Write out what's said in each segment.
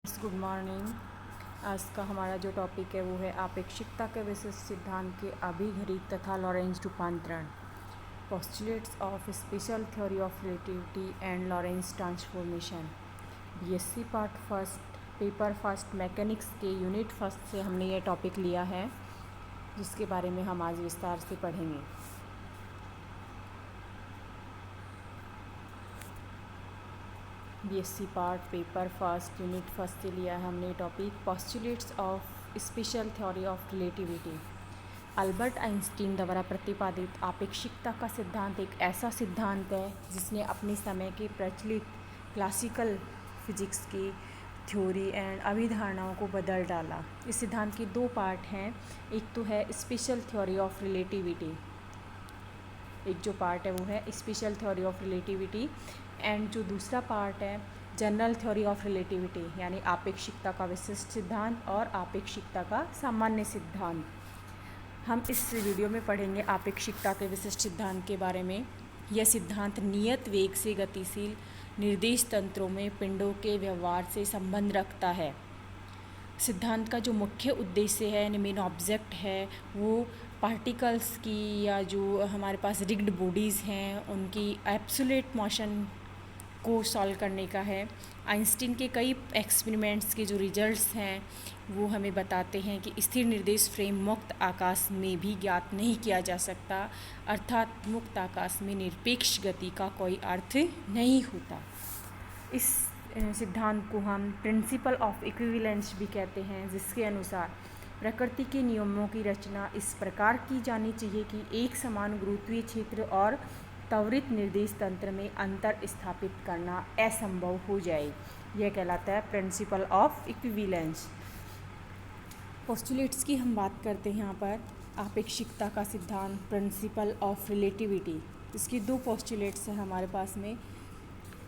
Good morning. आज का हमारा जो टॉपिक है वो है आपेक्षिकता के विशिष्ट सिद्धांत के अभिघटित तथा लॉरेंज रूपांतरण, postulates of special theory of relativity and Lorentz transformation. BSc part first, paper first, mechanics के यूनिट फर्स्ट से हमने ये टॉपिक लिया है, जिसके बारे में हम आज विस्तार से पढ़ेंगे। BSc part paper first unit first से लिया है हमने topic postulates of special theory of relativity. Albert Einstein द्वारा प्रतिपादित आपेक्षिकता का सिद्धांत एक ऐसा सिद्धांत है जिसने अपने समय के प्रचलित क्लासिकल फिजिक्स की थ्योरी एंड अभिधारणाओं को बदल डाला। इस सिद्धांत के दो पार्ट हैं। एक तो है स्पेशल थ्योरी ऑफ रिलेटिविटी, एक जो पार्ट है वो है special theory of relativity, and जो दूसरा पार्ट है जनरल थ्योरी ऑफ रिलेटिविटी, यानी आपेक्षिकता का विशिष्ट सिद्धांत और आपेक्षिकता का सामान्य सिद्धांत। हम इस वीडियो में पढ़ेंगे आपेक्षिकता के विशिष्ट सिद्धांत के बारे में। यह सिद्धांत नियत वेग से गतिशील निर्देश तंत्रों में पिंडों के व्यवहार से संबंध रखता है। सिद्धांत का जो मुख्य उद्देश्य है, मेन ऑब्जेक्ट है, वो पार्टिकल्स की या जो हमारे पास रिग्ड बॉडीज़ हैं उनकी एब्सोल्यूट मोशन को सॉल्व करने का है। आइंस्टीन के कई एक्सपेरिमेंट्स के जो रिजल्ट्स हैं वो हमें बताते हैं कि स्थिर निर्देश फ्रेम मुक्त आकाश में भी ज्ञात नहीं किया जा सकता, अर्थात मुक्त आकाश में निरपेक्ष गति का कोई अर्थ नहीं होता। इस सिद्धांत को हम प्रिंसिपल ऑफ इक्विवेलेंस भी कहते हैं, जिसके अनुसार प्रकृति के नियमों की रचना इस प्रकार की जानी चाहिए कि एक समान गुरुत्वीय क्षेत्र और त्वरित निर्देश तंत्र में अंतर स्थापित करना असंभव हो जाए। यह कहलाता है प्रिंसिपल ऑफ इक्विवेलेंस। पोस्टुलेट्स की हम बात करते हैं यहाँ पर। आपेक्षिकता का सिद्धांत, प्रिंसिपल ऑफ रिलेटिविटी, इसकी दो पोस्टुलेट्स हैं हमारे पास में।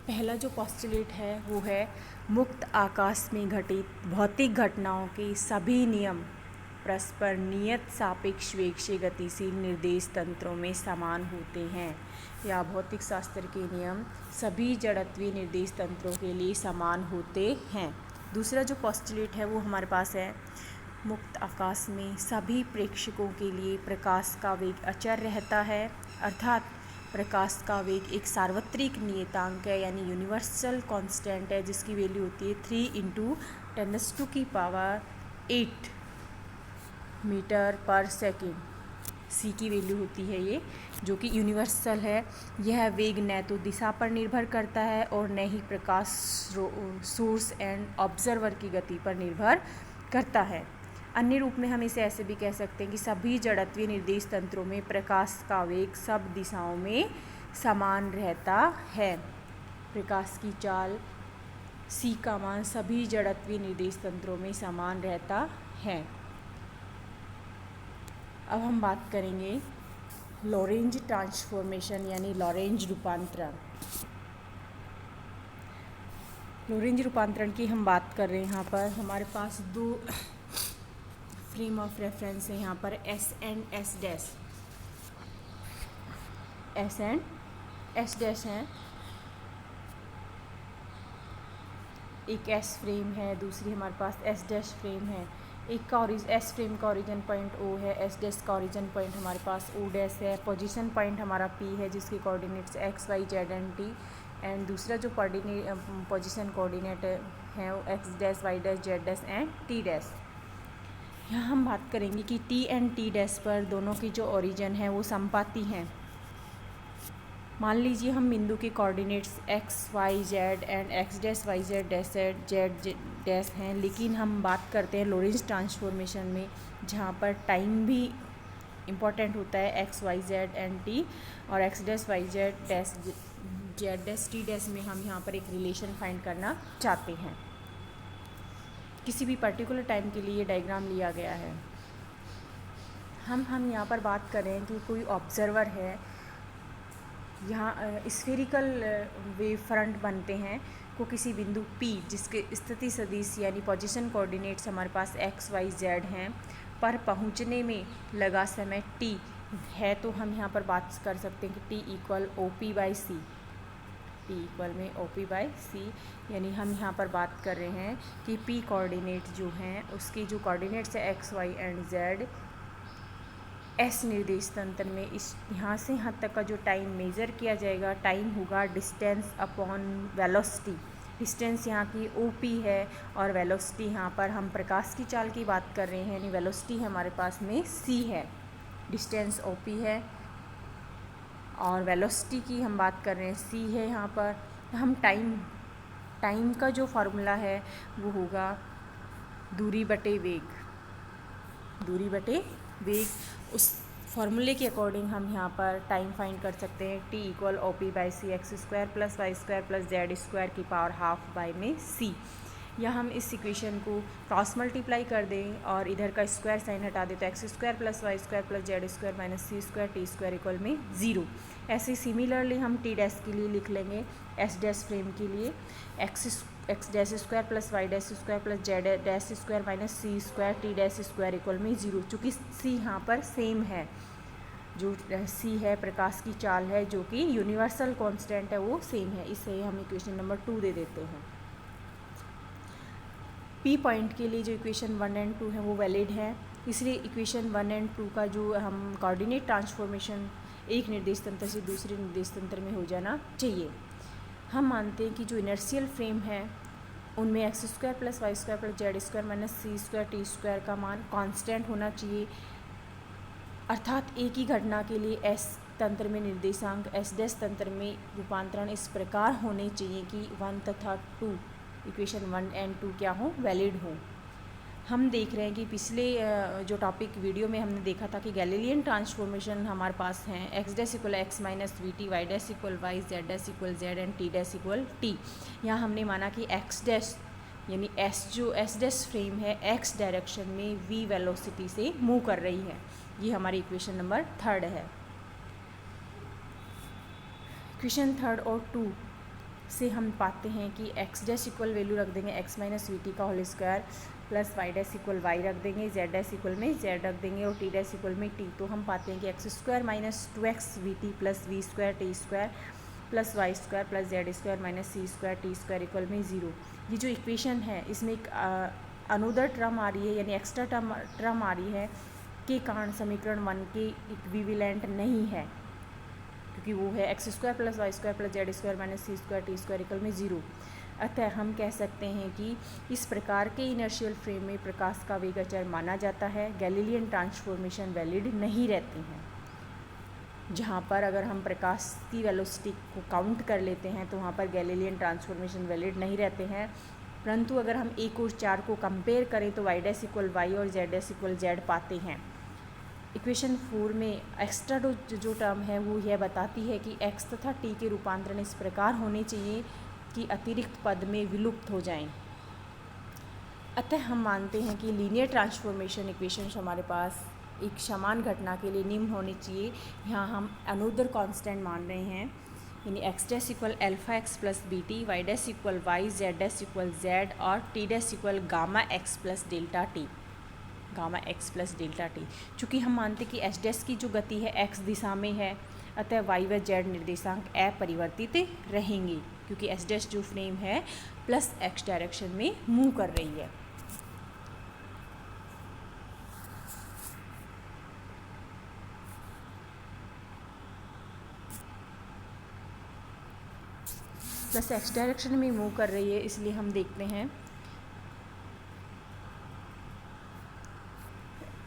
पहला जो पोस्टुलेट है वो है मुक्त आकाश में घटित भौतिक घटनाओं के सभी नियम परस्पर नियत सापेक्ष वेग से गतिशील निर्देश तंत्रों में समान होते हैं, या भौतिक शास्त्र के नियम सभी जड़त्वीय निर्देश तंत्रों के लिए समान होते हैं। दूसरा जो पोस्टुलेट है वो हमारे पास है मुक्त आकाश में सभी प्रेक्षकों के लिए प्रकाश का वेग अचर रहता है, अर्थात प्रकाश का वेग एक सार्वत्रिक नियतांक है, यानी यूनिवर्सल कांस्टेंट है, जिसकी वैल्यू होती है 3 × 10⁸ मीटर पर सेकेंड। सी की वैल्यू होती है ये, जो कि यूनिवर्सल है। यह वेग न तो दिशा पर निर्भर करता है और न ही प्रकाश सोर्स एंड ऑब्जर्वर की गति पर निर्भर करता है। अन्य रूप में हम इसे ऐसे भी कह सकते हैं कि सभी जड़त्वीय निर्देश तंत्रों में प्रकाश का वेग सब दिशाओं में समान रहता है। प्रकाश की चाल c का मान सभी जड़त्वीय निर्देश तंत्रों में समान रहता है। अब हम बात करेंगे लॉरेंज ट्रांसफॉर्मेशन, यानी लॉरेंज रूपांतरण। लॉरेंज रूपांतरण की हम बात कर रहे हैं। यहाँ पर हमारे पास दो फ्रेम ऑफ रेफरेंस है यहाँ पर, S and S dash. S and S dash हैं। एक एस फ्रेम है, दूसरी हमारे पास एस डैश फ्रेम है। एक का एस फ्रेम का ओरिजिन पॉइंट ओ है, एस डैश का ओरिजिन पॉइंट हमारे पास ओ डैश है। पोजीशन पॉइंट हमारा पी है, जिसके coordinates x Y Z and t, and दूसरा जो पोजीशन कोऑर्डिनेट है वो x dash y dash Z dash and t dash. यहाँ हम बात करेंगे कि टी एंड टी डैश पर दोनों की जो ओरिजिन है वो समपाती हैं। मान लीजिए हम बिंदु के coordinates x Y Z and x dash Y Z dash Z dash हैं, लेकिन हम बात करते हैं लॉरेंज ट्रांसफॉर्मेशन में, जहाँ पर टाइम भी इम्पॉर्टेंट होता है, x Y Z and T, और x dash Y Z dash Z dash T dash में हम यहाँ पर एक रिलेशन फाइंड करना चाहते हैं। किसी भी पर्टिकुलर टाइम के लिए डायग्राम लिया गया है। हम यहाँ पर बात करें कि कोई ऑब्जर्वर है, यहाँ स्फेरिकल वेव फ्रंट बनते हैं को किसी बिंदु P, जिसके स्थिति सदिश यानी पोजीशन कोऑर्डिनेट्स हमारे पास एक्स वाई जेड हैं, पर पहुँचने में लगा समय t है, तो हम यहाँ पर बात कर सकते हैं कि t = OP/c। टी इक्वल में ओ पी बाई सी। यानी हम यहाँ पर बात कर रहे हैं कि पी कोऑर्डिनेट जो हैं उसकी जो कोऑर्डिनेट्स है x y and z, S निर्देश तंत्र में इस यहाँ से यहाँ तक का जो टाइम मेज़र किया जाएगा, टाइम होगा डिस्टेंस अपॉन वेलोसिटी। डिस्टेंस यहाँ की ओ पी है और वेलोसिटी यहाँ पर हम प्रकाश की चाल की बात कर रहे हैं, यानी वेलोसिटी हमारे पास में सी है, डिस्टेंस ओ पी है और वेलोसिटी की हम बात कर रहे हैं सी है यहाँ पर। हम टाइम का जो फार्मूला है वो होगा दूरी बटे वेग। उस फार्मूले के अकॉर्डिंग हम यहाँ पर टाइम फाइंड कर सकते हैं। T equal O P by c x square plus Y square plus Z square की पावर हाफ बाई में सी। या हम इस इक्वेशन को क्रॉस मल्टीप्लाई कर दें और इधर का स्क्वायर साइन हटा दें तो X square plus Y square plus Z square minus सी स्क्वायर टी स्क्वायर इक्वल में 0। ऐसे सिमिलरली हम टी डैश के लिए लिख लेंगे, एस डैश फ्रेम के लिए X dash square plus Y dash square plus Z dash square minus सी square T dash square equal में 0। चूँकि सी यहाँ पर सेम है, जो सी है प्रकाश की चाल है जो कि यूनिवर्सल कांस्टेंट है वो सेम है, इससे हम इक्वेशन नंबर 2 दे देते हैं। पी पॉइंट के लिए जो इक्वेशन 1 एंड 2 है वो वैलिड है, इसलिए इक्वेशन 1 एंड 2 का जो हम कोऑर्डिनेट ट्रांसफॉर्मेशन एक निर्देश तंत्र से दूसरे निर्देश तंत्र में हो जाना चाहिए। हम मानते हैं कि जो इनर्शियल फ्रेम है उनमें x square plus Y square plus Z square minus सी स्क्वायर टी स्क्वायर का मान कांस्टेंट होना चाहिए, अर्थात एक ही घटना के लिए एस तंत्र में निर्देशांक एस डैश तंत्र में रूपांतरण इस प्रकार होने चाहिए कि 1 तथा 2 इक्वेशन 1 एंड 2 क्या हो, वैलिड हो। हम देख रहे हैं कि पिछले जो टॉपिक वीडियो में हमने देखा था कि गैलीलियन ट्रांसफॉर्मेशन हमारे पास हैं, x dash equal x minus v t, y dash equal y, Z dash equal z and t dash equal t. यहाँ हमने माना कि एक्स डैश यानी एस डैश फ्रेम है एक्स डायरेक्शन में वी वेलोसिटी से मूव कर रही है। ये हमारी इक्वेशन नंबर 3 है। इक्वेशन 3 और 2 से हम पाते हैं कि एक्स डैश इक्वल वैल्यू रख देंगे एक्स माइनस वी टी का whole square plus Y dash equal y रख देंगे, जेड डैश इक्वल में जेड रख देंगे और टी डैश इक्वल में टी। तो हम पाते हैं कि x square minus 2x v t plus v square T square plus Y square plus Z square minus सी स्क्वायर टी स्क्वायर इक्वल में 0। ये जो इक्वेशन है इसमें एक अनदर टर्म आ रही है, यानी एक्स्ट्रा टर्म आ रही है के कारण समीकरण 1 के इक्विवेलेंट नहीं है, क्योंकि वो है x square plus Y square plus Z square minus सी स्क्वायर टी स्क्वायर इक्वल में 0। अतः हम कह सकते हैं कि इस प्रकार के इनर्शियल फ्रेम में प्रकाश का वेग अचर माना जाता है, गैलीलियन ट्रांसफॉर्मेशन वैलिड नहीं रहते हैं। जहाँ पर अगर हम प्रकाश की वेलोसिटी को काउंट कर लेते हैं तो वहाँ पर गैलीलियन ट्रांसफॉर्मेशन वैलिड नहीं रहते हैं, परंतु अगर हम 1 और 4 को कंपेयर करें तो वाई डैश इक्वल वाई और जेड डैश इक्वल जेड पाते हैं। इक्वेशन 4 में एक्स्ट्रा जो टर्म है वो यह बताती है कि एक्स तथा टी के रूपांतरण इस प्रकार होने चाहिए कि अतिरिक्त पद में विलुप्त हो जाएं। अतः हम मानते हैं कि लीनियर ट्रांसफॉर्मेशन इक्वेशंस हमारे पास एक समान घटना के लिए निम्न होनी चाहिए। यहाँ हम अनदर कांस्टेंट मान रहे हैं, यानी x dash equal alpha x plus b t, y dash equal y, Z dash equal z और t dash equal gamma x plus delta t, gamma x plus delta t. चूँकि हम मानते कि H dash की जो गति है x दिशा में है, अतः वाई व जेड निर्देशांक अपरिवर्तित रहेंगे, क्योंकि एच डैश जो फ्रेम है प्लस एक्स डायरेक्शन में मूव कर रही है। प्लस एक्स डायरेक्शन में मूव कर रही है, इसलिए हम देखते हैं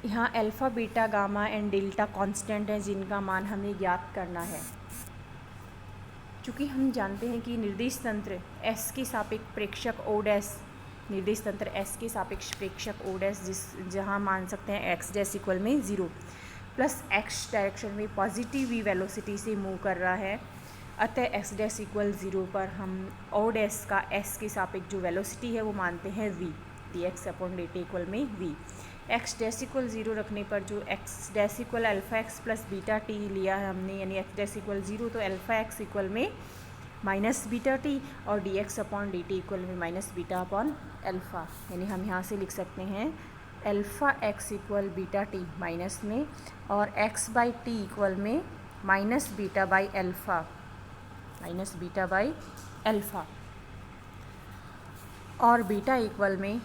यहाँ alpha beta gamma and delta constant है जिनका मान हमें ज्ञात करना है। चूँकि हम जानते हैं कि निर्देश तंत्र एस के सापेक्ष प्रेक्षक ओ डैश, निर्देश तंत्र एस के सापेक्ष प्रेक्षक ओ डैश जहाँ मान सकते हैं एक्स डैश इक्वल में 0 प्लस एक्स डायरेक्शन में पॉजिटिव वी वेलोसिटी से मूव कर रहा है, अतः एक्स डैश इक्वल 0 पर हम ओ डैश का एस के सापेक्ष जो वेलोसिटी है वो मानते हैं v, D x upon d T equal में v। एक्स डैश इक्वल 0 रखने पर जो x dash equal alpha x plus beta T लिया है हमने, यानी एक्स डैश इक्वल 0 तो अल्फ़ा एक्स इक्वल में माइनस बीटा टी और d x upon d T equal में माइनस बीटा अपॉन अल्फ़ा, यानी हम यहाँ से लिख सकते हैं alpha x equal beta T minus में और एक्स बाई टी इक्वल में minus beta by alpha. Minus beta by alpha. और बीटा इक्वल में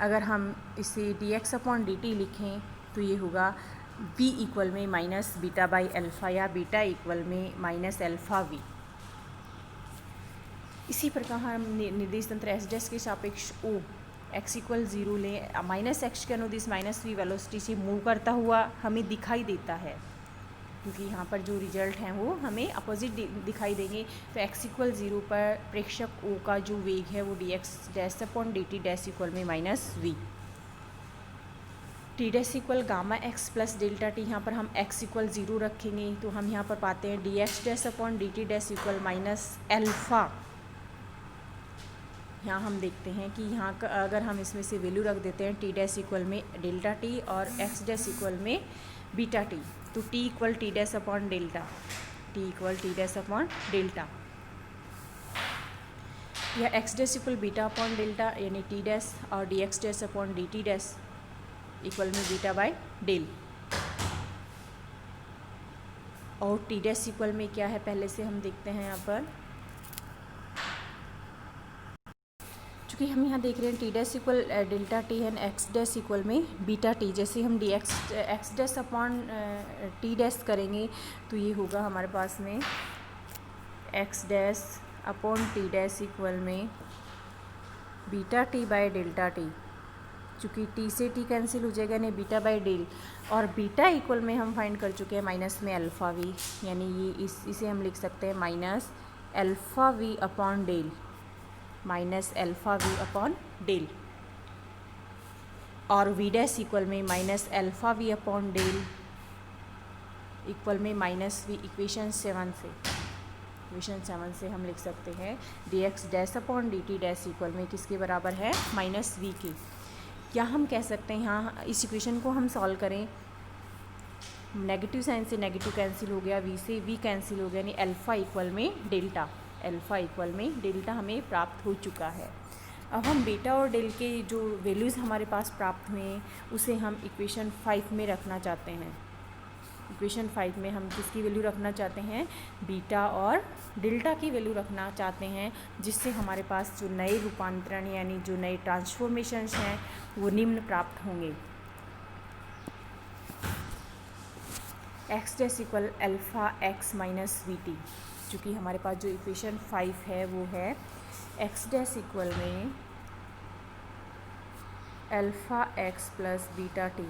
अगर हम इसे dx अपॉन dt लिखें तो ये होगा v इक्वल में माइनस बीटा बाई अल्फ़ा या बीटा इक्वल में माइनस अल्फ़ा v। इसी प्रकार हम निर्देश तंत्र एस डैश के सापेक्ष ओ x इक्वल 0 लें, माइनस एक्स के अनुदिश माइनस v वेलोसिटी से मूव करता हुआ हमें दिखाई देता है, क्योंकि यहाँ पर जो रिजल्ट हैं वो हमें अपोजिट दिखाई देंगे। तो x इक्वल 0 पर प्रेक्षक O का जो वेग है वो dx dash upon dt dash equal में minus v। T dash equal gamma x plus delta t, यहाँ पर हम x इक्वल 0 रखेंगे तो हम यहाँ पर पाते हैं dx dash upon dt dash equal minus alpha. यहाँ हम देखते हैं कि यहाँ का अगर हम इसमें से वैल्यू रख देते हैं टी डैश इक्वल में डेल्टा टी और एक्स डैश इक्वल में बीटा टी, तो t equal t dash upon delta, t equal t dash upon delta, या x dash equal beta upon delta यानी टी डैश और d x dash upon d t dash equal में beta by del. और t dash equal में क्या है पहले से हम देखते हैं। यहाँ पर चूँकि हम यहाँ देख रहे हैं t dash equal delta t and x dash equal में बीटा टी, जैसे हम d x dash upon t dash करेंगे तो ये होगा हमारे पास में x dash upon t dash equal में beta t by delta t, चूँकि टी से टी कैंसिल हो जाएगा यानी बीटा बाय डेल, और बीटा इक्वल में हम फाइंड कर चुके हैं माइनस में अल्फ़ा वी, यानी ये इसे हम लिख सकते हैं minus alpha v upon del, minus alpha v upon del. और वी डैश इक्वल में minus alpha v upon del equal में माइनस वी। इक्वेशन 7 से हम लिख सकते हैं d x dash upon d t dash equal में किसके बराबर है माइनस वी के। या हम कह सकते हैं यहाँ इस इक्वेशन को हम सॉल्व करें, नेगेटिव साइन से नेगेटिव कैंसिल हो गया, वी से वी कैंसिल हो गया, यानी अल्फ़ा इक्वल में डेल्टा, अल्फ़ा इक्वल में डेल्टा हमें प्राप्त हो चुका है। अब हम बीटा और डेल के जो वैल्यूज़ हमारे पास प्राप्त हुए हैं उसे हम इक्वेशन 5 में रखना चाहते हैं। इक्वेशन 5 में हम किसकी वैल्यू रखना चाहते हैं, बीटा और डेल्टा की वैल्यू रखना चाहते हैं, जिससे हमारे पास जो नए रूपांतरण यानी जो नए ट्रांसफॉर्मेशंस हैं वो निम्न प्राप्त होंगे। X dash equal alpha x minus v t, चूँकि हमारे पास जो इक्वेशन 5 है वो है एक्स डैश इक्वल में alpha x plus beta t,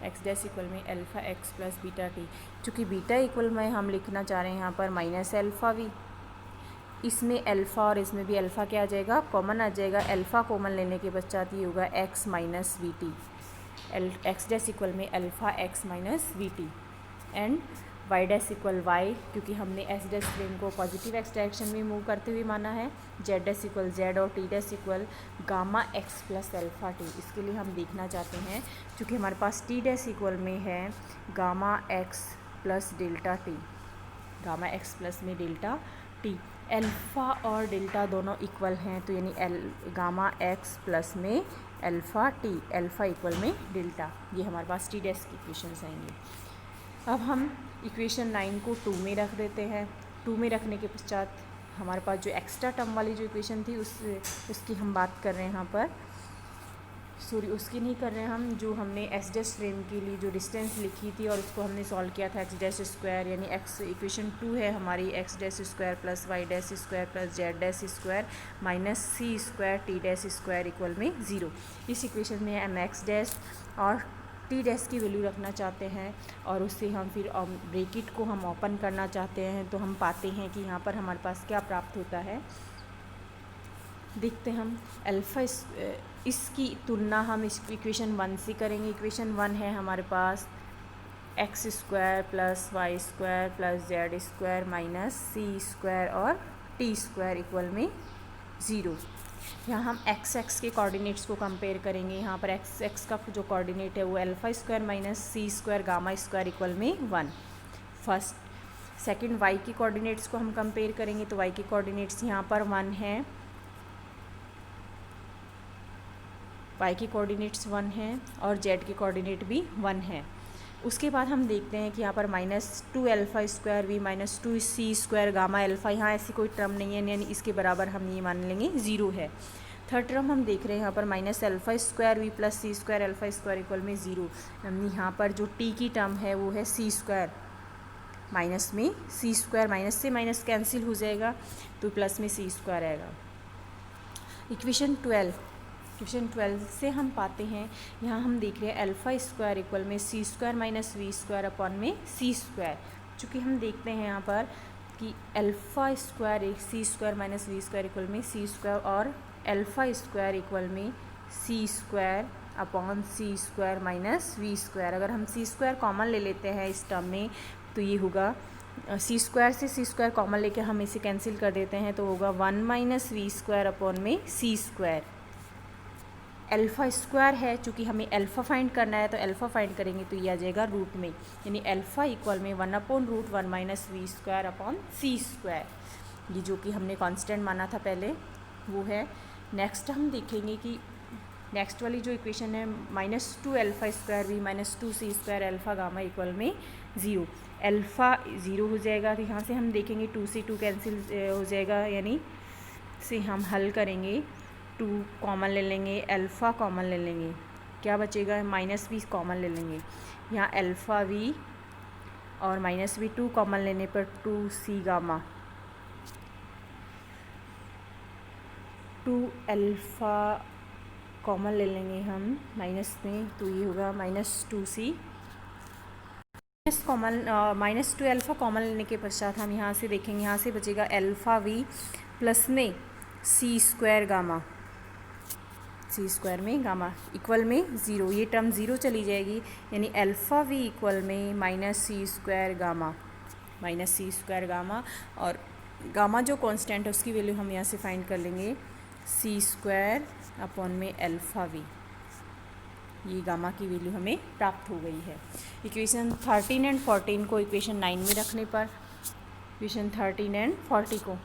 x dash equal में alpha x plus beta t, चूँकि बीटा इक्वल में हम लिखना चाह रहे हैं यहाँ पर माइनस अल्फ़ा वी, इसमें अल्फ़ा और इसमें भी अल्फ़ा क्या आ जाएगा कॉमन आ जाएगा, अल्फ़ा कॉमन लेने के पश्चात ये होगा x minus v t, x dash equal में alpha x minus v t, and y dash equal y, क्योंकि हमने एस डैश फ्रेम को पॉजिटिव एक्स डायरेक्शन में मूव करते हुए माना है, जेड डैश इक्वल जेड और t dash equal gamma x plus alpha t. इसके लिए हम देखना चाहते हैं क्योंकि हमारे पास टी डैश इक्वल में है gamma x plus delta t, gamma x plus में डेल्टा टी, अल्फ़ा और डेल्टा दोनों इक्वल हैं तो यानी गामा एक्स प्लस में अल्फ़ा टी, अल्फ़ा इक्वल में डेल्टा, ये हमारे पास टी डैश की इक्वेशंस आएंगे। अब हम इक्वेशन 9 को 2 में रख देते हैं। 2 में रखने के पश्चात हमारे पास जो एक्स्ट्रा टर्म वाली जो इक्वेशन थी उसकी हम बात कर रहे हैं यहाँ पर, सॉरी उसकी नहीं कर रहे हैं हम, जो हमने एस डैश फ्रेम के लिए जो डिस्टेंस लिखी थी और उसको हमने सॉल्व किया था एक्स डैश स्क्वायर, यानी एक्स इक्वेशन 2 है हमारी x dash square plus Y dash square plus Z dash square minus सी square T dash square equal में 0। इस इक्वेशन में हम एक्स डैश और टी डैश की वैल्यू रखना चाहते हैं और उससे हम फिर ब्रैकेट को हम ओपन करना चाहते हैं, तो हम पाते हैं कि यहाँ पर हमारे पास क्या प्राप्त होता है, देखते हम अल्फ़ा इसकी तुलना हम इस इक्वेशन 1 से करेंगे। इक्वेशन 1 है हमारे पास x square plus Y square plus Z square minus सी स्क्वायर और टी स्क्वायर इक्वल में 0। यहाँ हम एक्स के कोऑर्डिनेट्स को कंपेयर करेंगे। यहाँ पर एक्स का जो कोऑर्डिनेट है वो अल्फ़ा स्क्वायर माइनस सी स्क्वायर गामा स्क्वायर इक्वल में 1 फर्स्ट। सेकंड वाई की कोऑर्डिनेट्स को हम कंपेयर करेंगे तो वाई की कोऑर्डिनेट्स यहाँ पर 1 है, वाई की कोऑर्डिनेट्स 1 हैं और जेड की कोऑर्डिनेट भी 1 है। उसके बाद हम देखते हैं कि यहाँ पर -2α² v -2c² गामा अल्फ़ा, यहाँ ऐसी कोई टर्म नहीं है, यानी इसके बराबर हम ये मान लेंगे 0 है। थर्ड टर्म हम देख रहे हैं यहाँ पर -α² v + c² α² इक्वल में 0। यहाँ पर जो t की टर्म है वो है c², माइनस में c², माइनस से माइनस कैंसिल हो जाएगा तो प्लस में c² आएगा। इक्वेशन 12 से हम पाते हैं, यहाँ हम देख रहे हैं α² इक्वल में c² - v² अपॉन में c²। चूँकि हम देखते हैं यहाँ पर कि α² c² - v² इक्वल में c² और α² इक्वल में c² upon c² minus v²। अगर हम c² कॉमन ले लेते हैं इस टर्म में तो ये होगा c² से c² कॉमन लेके हम इसे कैंसिल कर देते हैं तो होगा 1 - v² अपॉन में c²। α² है, चूँकि हमें अल्फ़ा फाइंड करना है तो अल्फ़ा फाइंड करेंगे तो ये आ जाएगा रूट में, यानी अल्फ़ा इक्वल में 1/√1 - v² अपॉन c²। ये जो कि हमने कांस्टेंट माना था पहले वो है। नेक्स्ट हम देखेंगे कि नेक्स्ट वाली जो इक्वेशन है -2α² v -2c² alpha gamma equal में 0। अल्फ़ा 0 हो जाएगा तो यहाँ से हम देखेंगे 2 से 2 कैंसिल हो जाएगा, यानी से हम हल करेंगे 2 कॉमन ले लेंगे, अल्फ़ा कॉमन ले लेंगे, क्या बचेगा -v कॉमन ले लेंगे। यहाँ अल्फ़ा v और -v 2 कॉमन लेने पर 2c गामा, 2 अल्फ़ा कॉमन ले लेंगे हम माइनस में तो ये होगा -2c कॉमन, -2 अल्फ़ा कॉमन लेने के पश्चात हम यहाँ से देखेंगे, यहाँ से बचेगा अल्फ़ा v प्लस में c² गामा, c² में गामा इक्वल में 0, ये टर्म 0 चली जाएगी, यानी अल्फ़ा v इक्वल में -c² गामा, -c² गामा। और गामा जो कांस्टेंट है उसकी वैल्यू हम यहाँ से फाइंड कर लेंगे c² अपॉन में अल्फ़ा v, ये गामा की वैल्यू हमें प्राप्त हो गई है। इक्वेशन 13 एंड 14 को इक्वेशन 9 में रखने पर इक्वेशन 13 एंड 40 को,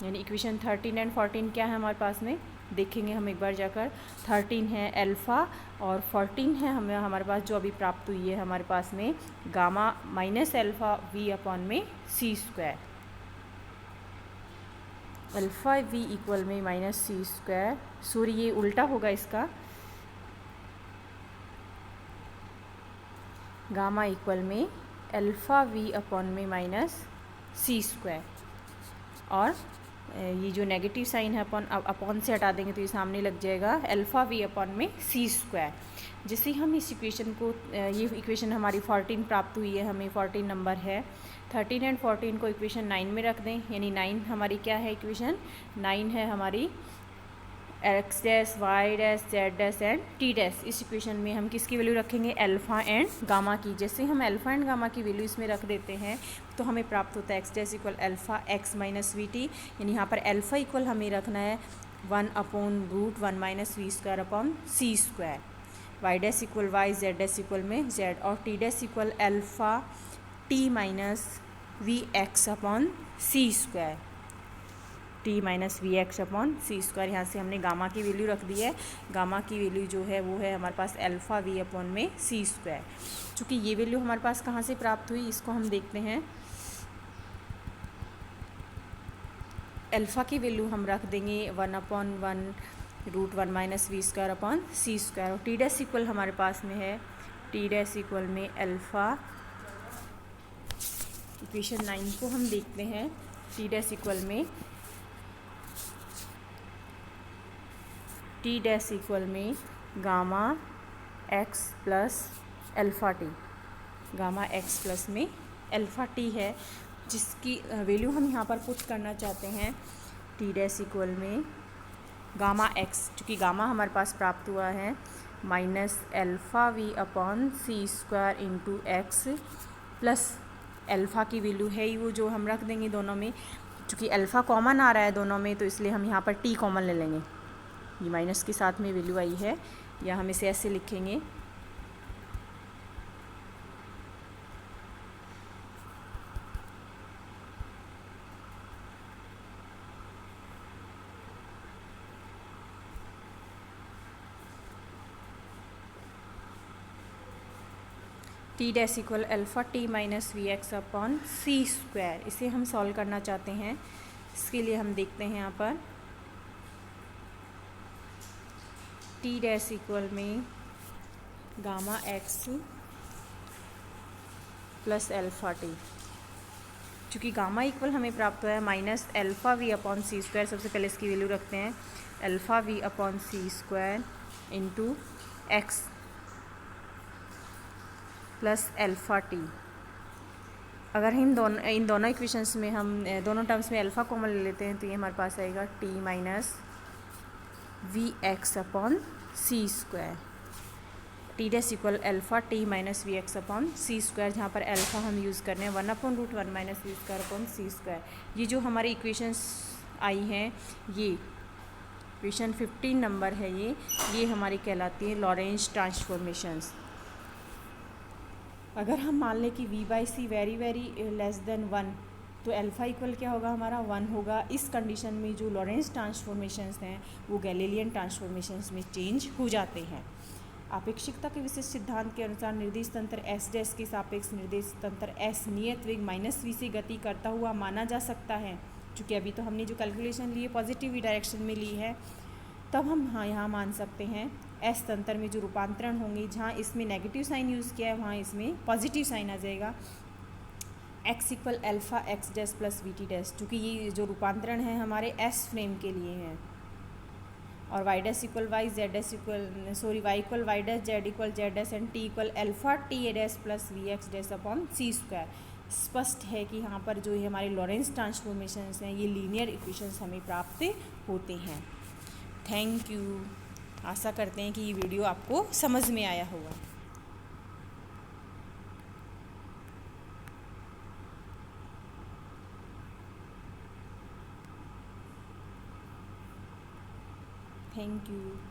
यानी इक्वेशन 13 एंड 14 क्या है हमारे पास में देखेंगे हम एक बार जाकर। 13 है अल्फ़ा और 14 है हमारे पास जो अभी प्राप्त हुई है हमारे पास में गामा -अल्फ़ा v अपॉन में c²। अल्फ़ा v इक्वल में -c², सॉरी ये उल्टा होगा इसका, गामा इक्वल में अल्फ़ा v अपॉन में -c², और ये जो नेगेटिव साइन है अपॉन से हटा देंगे तो ये सामने लग जाएगा अल्फ़ा v अपॉन में c²। जिससे हम इस इक्वेशन को, ये इक्वेशन हमारी 14 प्राप्त हुई है, हमें 14 नंबर है। 13 एंड 14 को इक्वेशन 9 में रख दें, यानी 9 हमारी क्या है, इक्वेशन 9 है हमारी x dash y dash z dash and t dash. इस इक्वेशन में हम किसकी वैल्यू रखेंगे, अल्फ़ा एंड गामा की। जैसे हम अल्फ़ा एंड गामा की वैल्यू इसमें रख देते हैं तो हमें प्राप्त होता है x dash equal alpha x minus v T, यानी यहाँ पर अल्फ़ा इक्वल हमें रखना है 1/√1 - v² upon c², y dash equal y, z dash equal में z, और t dash equal alpha t minus v x upon c², t minus v x upon c²। यहाँ से हमने गामा की वैल्यू रख दी है, गामा की वैल्यू जो है वो है हमारे पास अल्फ़ा v अपॉन में c²। चूँकि ये वैल्यू हमारे पास कहाँ से प्राप्त हुई इसको हम देखते हैं। अल्फ़ा की वैल्यू हम रख देंगे 1/1√1 - v² अपॉन c², और टी डैश इक्वल हमारे पास में है टी डैश इक्वल में अल्फ़ा, इक्वेशन 9 को हम देखते हैं, टी डैश इक्वल में टी डैश इक्वल में gamma x plus alpha T, gamma x plus में अल्फ़ा टी है, जिसकी वैल्यू हम यहाँ पर पुट करना चाहते हैं टी डैश इक्वल में गामा x, चूँकि गामा हमारे पास प्राप्त हुआ है -alpha v upon c² into x, plus alpha की वैल्यू है ही वो जो हम रख देंगे दोनों में। चूँकि अल्फ़ा कॉमन आ रहा है दोनों में तो इसलिए हम यहाँ पर t कॉमन ले लेंगे, ये माइनस के साथ में वैल्यू आई है, या हम इसे ऐसे लिखेंगे t dash equal alpha t minus v x upon c square, इसे हम सॉल्व करना चाहते हैं। इसके लिए हम देखते हैं यहाँ पर टी डैश इक्वल में gamma x plus alpha t, चूँकि गामा इक्वल हमें प्राप्त हुआ है minus alpha v upon c square, सबसे पहले इसकी वैल्यू रखते हैं alpha v upon c square into x plus alpha t. अगर इन दोनों इक्वेशंस में हम दोनों टर्म्स में अल्फ़ा कॉमन ले लेते हैं तो ये हमारे पास आएगा t minus v x upon c square. T dash equal alpha t minus v x upon c square, जहाँ पर अल्फ़ा हम यूज़ कर रहे हैं 1/√1 minus v square upon c square. ये जो हमारी इक्वेशंस आई हैं, ये इक्वेशन 15 नंबर है, ये हमारी कहलाती है लॉरेंज ट्रांसफॉर्मेशंस। अगर हम मान लें कि v by c very less than 1, तो अल्फ़ा इक्वल क्या होगा हमारा 1 होगा। इस कंडीशन में जो लॉरेंज ट्रांसफॉर्मेशंस हैं वो गैलीलियन ट्रांसफॉर्मेशंस में चेंज हो जाते हैं। आपेक्षिकता के विशिष्ट सिद्धांत के अनुसार निर्देश तंत्र एस डैश के सापेक्ष निर्देश तंत्र एस नियत वेग माइनस वी से गति करता हुआ माना जा सकता है। चूँकि अभी तो हमने जो कैलकुलेशन ली है पॉजिटिव डायरेक्शन में ली है, तब हम यहाँ मान सकते हैं एस तंत्र में जो रूपांतरण होंगे, जहाँ इसमें नेगेटिव साइन यूज़ किया है वहाँ इसमें पॉजिटिव साइन आ जाएगा। X equal alpha x dash plus we T dash, चूँकि ये जो रूपांतरण है हमारे एस फ्रेम के लिए हैं। और y dash equal y, Z dash equal y equal y dash, z equal z dash and t equal alpha t A dash plus v x dash upon c square. स्पष्ट है कि यहाँ पर जो ये हमारे लॉरेंस ट्रांसफॉर्मेशंस हैं, ये लीनियर इक्वेशंस हमें प्राप्त होते हैं। Thank you. आशा करते हैं कि ये वीडियो आपको समझ में आया होगा। Thank you.